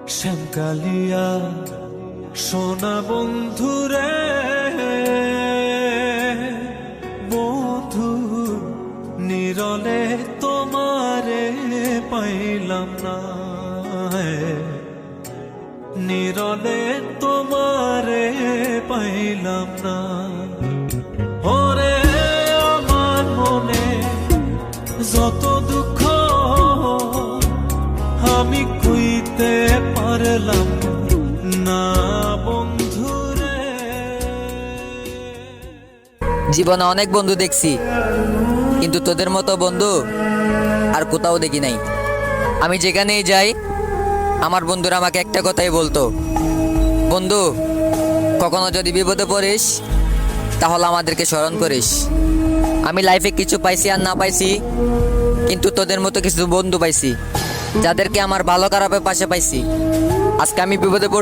শ্যামকালিয়া সোনা বন্ধুরে, বন্ধু নিরলে তোমারে পাইলাম না, নিরলে তোমারে পাইলাম না। ওরে আমার মনে যত দুঃখ আমি কইতে পারলাম না বন্ধুরে। জীবনে অনেক বন্ধু দেখছি, কিন্তু তোদের মতো বন্ধু আর কোথাও দেখি নাই। আমি যেখানেই যাই আমার বন্ধুরা আমাকে একটা কথাই বলতো, বন্ধু কখনো যদি বিপদে পড়িস তাহলে আমাদেরকে স্মরণ করিস। আমি লাইফে কিছু পাইছি আর না পাইছি, কিন্তু তোদের মতো কিছু বন্ধু পাইছি যাদেরকে আমার ভালো খারাপের পাশে পাইছি। আজকে আমি বিপদে